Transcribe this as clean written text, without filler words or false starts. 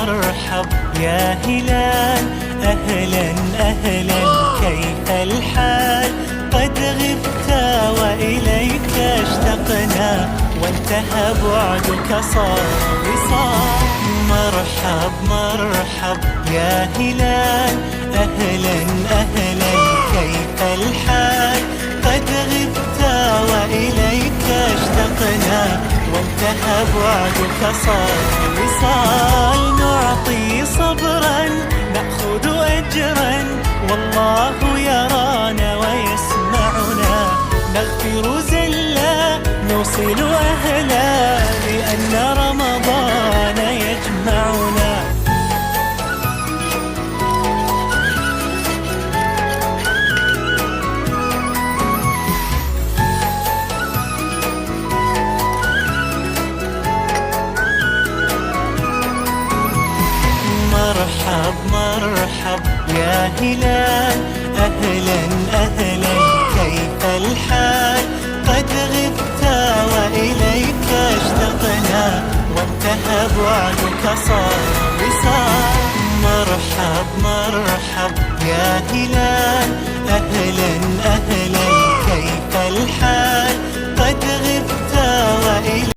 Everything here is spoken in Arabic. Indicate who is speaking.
Speaker 1: مرحب يا هلال، أهلا أهلا كيف الحال؟ قد غبت وإليك اشتقنا، وانتهى بعدك صار وصال. مرحب مرحب يا هلال، أهلا أهلا كيف الحال؟ قد غبت وإليك اشتقنا، وانتهى بعدك صار وصال. نعطي صبرا نأخذ أجرا، والله يرانا ويسمعنا. نغفر زلا نوصل أهلا، لأن رمضان يجمعنا. مرحب مرحب يا هلال، أهلا أهلا كيف الحال؟ قد غبت وإليك اشتقنا، وانتهى بعدك صار وصال. مرحب مرحب يا هلال، أهلا